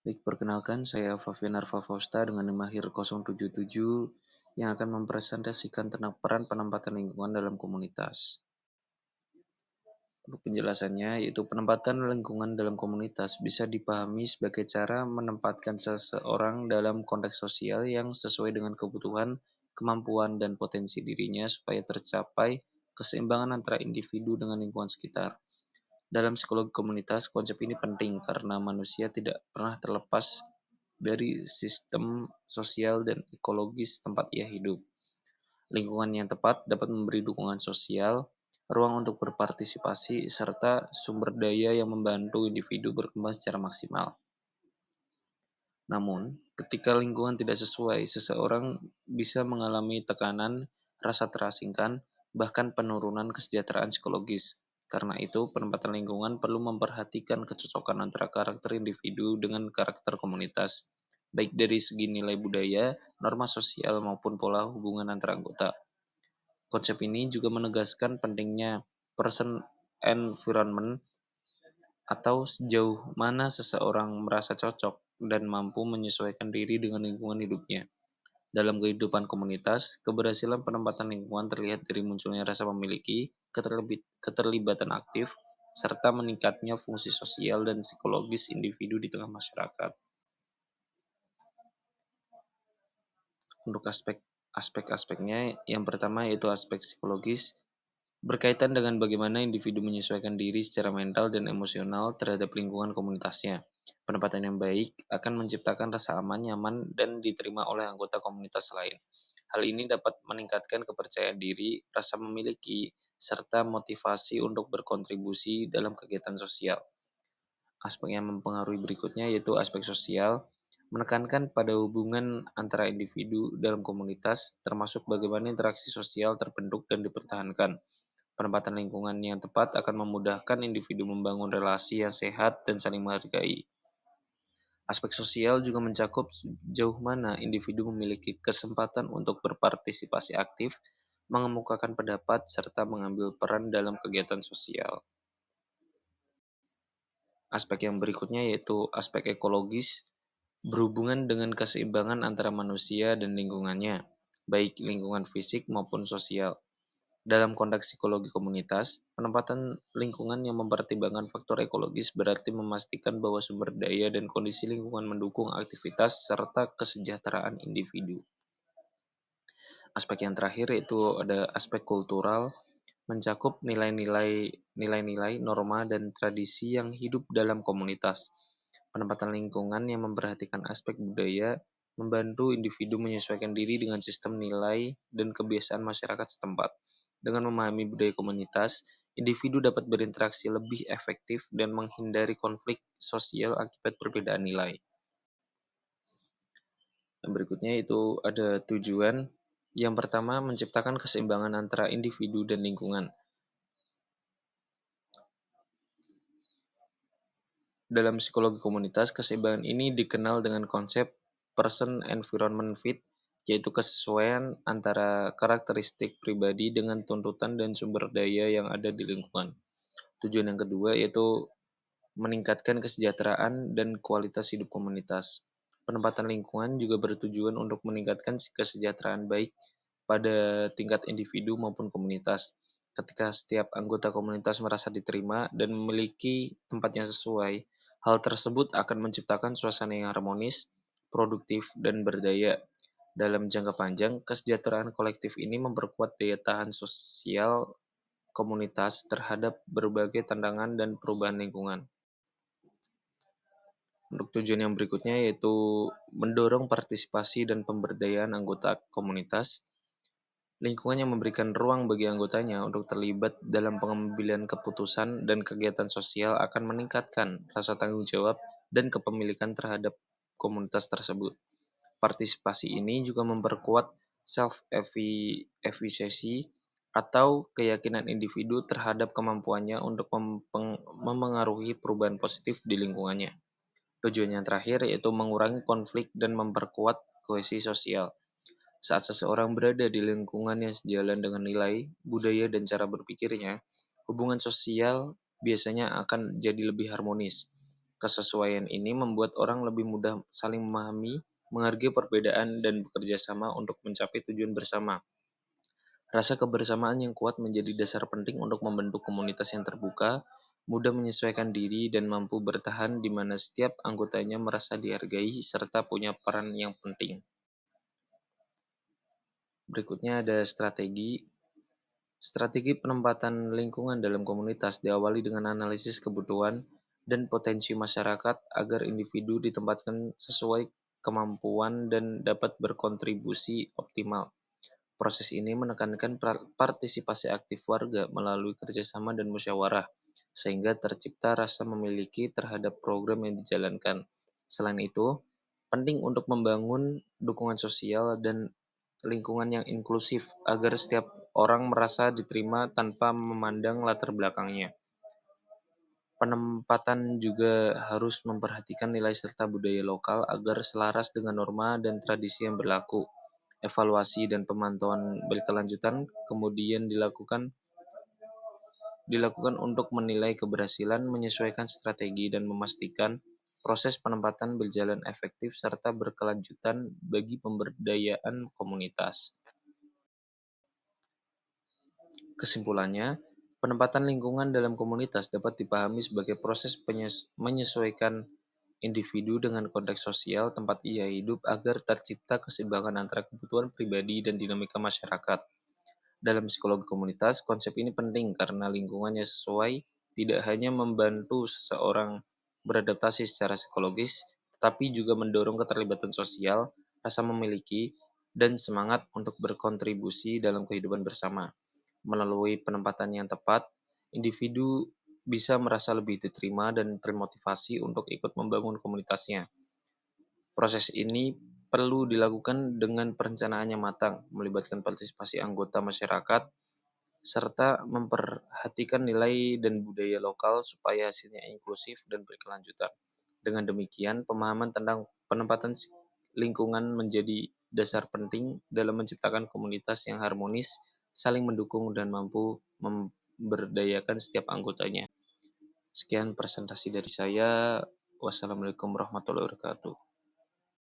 Baik, perkenalkan saya Fabian Arfafausta dengan NIM akhir 077 yang akan mempresentasikan tentang peran penempatan lingkungan dalam komunitas. Untuk penjelasannya, yaitu penempatan lingkungan dalam komunitas bisa dipahami sebagai cara menempatkan seseorang dalam konteks sosial yang sesuai dengan kebutuhan, kemampuan, dan potensi dirinya supaya tercapai keseimbangan antara individu dengan lingkungan sekitar. Dalam psikologi komunitas, konsep ini penting karena manusia tidak pernah terlepas dari sistem sosial dan ekologis tempat ia hidup. Lingkungan yang tepat dapat memberi dukungan sosial, ruang untuk berpartisipasi, serta sumber daya yang membantu individu berkembang secara maksimal. Namun, ketika lingkungan tidak sesuai, seseorang bisa mengalami tekanan, rasa terasingkan, bahkan penurunan kesejahteraan psikologis. Karena itu, penempatan lingkungan perlu memperhatikan kecocokan antara karakter individu dengan karakter komunitas, baik dari segi nilai budaya, norma sosial, maupun pola hubungan antara anggota. Konsep ini juga menegaskan pentingnya person environment atau sejauh mana seseorang merasa cocok dan mampu menyesuaikan diri dengan lingkungan hidupnya. Dalam kehidupan komunitas, keberhasilan penempatan lingkungan terlihat dari munculnya rasa memiliki, keterlibatan aktif, serta meningkatnya fungsi sosial dan psikologis individu di tengah masyarakat. Untuk aspek-aspeknya, yang pertama yaitu aspek psikologis, berkaitan dengan bagaimana individu menyesuaikan diri secara mental dan emosional terhadap lingkungan komunitasnya. Penempatan yang baik akan menciptakan rasa aman, nyaman, dan diterima oleh anggota komunitas lain. Hal ini dapat meningkatkan kepercayaan diri, rasa memiliki, serta motivasi untuk berkontribusi dalam kegiatan sosial. Aspek yang mempengaruhi berikutnya yaitu aspek sosial, menekankan pada hubungan antara individu dalam komunitas, termasuk bagaimana interaksi sosial terbentuk dan dipertahankan. Penempatan lingkungan yang tepat akan memudahkan individu membangun relasi yang sehat dan saling menghargai. Aspek sosial juga mencakup sejauh mana individu memiliki kesempatan untuk berpartisipasi aktif, mengemukakan pendapat, serta mengambil peran dalam kegiatan sosial. Aspek yang berikutnya yaitu aspek ekologis, berhubungan dengan keseimbangan antara manusia dan lingkungannya, baik lingkungan fisik maupun sosial. Dalam konteks psikologi komunitas, penempatan lingkungan yang mempertimbangkan faktor ekologis berarti memastikan bahwa sumber daya dan kondisi lingkungan mendukung aktivitas serta kesejahteraan individu. Aspek yang terakhir yaitu ada aspek kultural, mencakup nilai-nilai, norma, dan tradisi yang hidup dalam komunitas. Penempatan lingkungan yang memperhatikan aspek budaya membantu individu menyesuaikan diri dengan sistem nilai dan kebiasaan masyarakat setempat. Dengan memahami budaya komunitas, individu dapat berinteraksi lebih efektif dan menghindari konflik sosial akibat perbedaan nilai. Yang berikutnya itu ada tujuan. Yang pertama, menciptakan keseimbangan antara individu dan lingkungan. Dalam psikologi komunitas, keseimbangan ini dikenal dengan konsep person-environment fit, yaitu kesesuaian antara karakteristik pribadi dengan tuntutan dan sumber daya yang ada di lingkungan. Tujuan yang kedua yaitu meningkatkan kesejahteraan dan kualitas hidup komunitas. Penempatan lingkungan juga bertujuan untuk meningkatkan kesejahteraan baik pada tingkat individu maupun komunitas. Ketika setiap anggota komunitas merasa diterima dan memiliki tempat yang sesuai, hal tersebut akan menciptakan suasana yang harmonis, produktif, dan berdaya. Dalam jangka panjang, kesejahteraan kolektif ini memperkuat daya tahan sosial komunitas terhadap berbagai tantangan dan perubahan lingkungan. Untuk tujuan yang berikutnya yaitu mendorong partisipasi dan pemberdayaan anggota komunitas. Lingkungan yang memberikan ruang bagi anggotanya untuk terlibat dalam pengambilan keputusan dan kegiatan sosial akan meningkatkan rasa tanggung jawab dan kepemilikan terhadap komunitas tersebut. Partisipasi ini juga memperkuat self-efficacy atau keyakinan individu terhadap kemampuannya untuk memengaruhi perubahan positif di lingkungannya. Tujuan yang terakhir yaitu mengurangi konflik dan memperkuat kohesi sosial. Saat seseorang berada di lingkungan yang sejalan dengan nilai, budaya, dan cara berpikirnya, hubungan sosial biasanya akan jadi lebih harmonis. Kesesuaian ini membuat orang lebih mudah saling memahami, menghargai perbedaan, dan bekerja sama untuk mencapai tujuan bersama. Rasa kebersamaan yang kuat menjadi dasar penting untuk membentuk komunitas yang terbuka, mudah menyesuaikan diri, dan mampu bertahan di mana setiap anggotanya merasa dihargai serta punya peran yang penting. Berikutnya ada strategi. Strategi penempatan lingkungan dalam komunitas diawali dengan analisis kebutuhan dan potensi masyarakat agar individu ditempatkan sesuai kemampuan dan dapat berkontribusi optimal. Proses ini menekankan partisipasi aktif warga melalui kerjasama dan musyawarah, sehingga tercipta rasa memiliki terhadap program yang dijalankan. Selain itu, penting untuk membangun dukungan sosial dan lingkungan yang inklusif agar setiap orang merasa diterima tanpa memandang latar belakangnya. Penempatan juga harus memperhatikan nilai serta budaya lokal agar selaras dengan norma dan tradisi yang berlaku. Evaluasi dan pemantauan berkelanjutan kemudian dilakukan untuk menilai keberhasilan, menyesuaikan strategi, dan memastikan proses penempatan berjalan efektif serta berkelanjutan bagi pemberdayaan komunitas. Kesimpulannya, penempatan lingkungan dalam komunitas dapat dipahami sebagai proses menyesuaikan individu dengan konteks sosial tempat ia hidup agar tercipta keseimbangan antara kebutuhan pribadi dan dinamika masyarakat. Dalam psikologi komunitas, konsep ini penting karena lingkungannya sesuai tidak hanya membantu seseorang beradaptasi secara psikologis, tetapi juga mendorong keterlibatan sosial, rasa memiliki, dan semangat untuk berkontribusi dalam kehidupan bersama. Melalui penempatan yang tepat, individu bisa merasa lebih diterima dan termotivasi untuk ikut membangun komunitasnya. Proses ini perlu dilakukan dengan perencanaan yang matang, melibatkan partisipasi anggota masyarakat, serta memperhatikan nilai dan budaya lokal supaya hasilnya inklusif dan berkelanjutan. Dengan demikian, pemahaman tentang penempatan lingkungan menjadi dasar penting dalam menciptakan komunitas yang harmonis, saling mendukung, dan mampu memberdayakan setiap anggotanya. Sekian presentasi dari saya. Wassalamualaikum warahmatullahi wabarakatuh.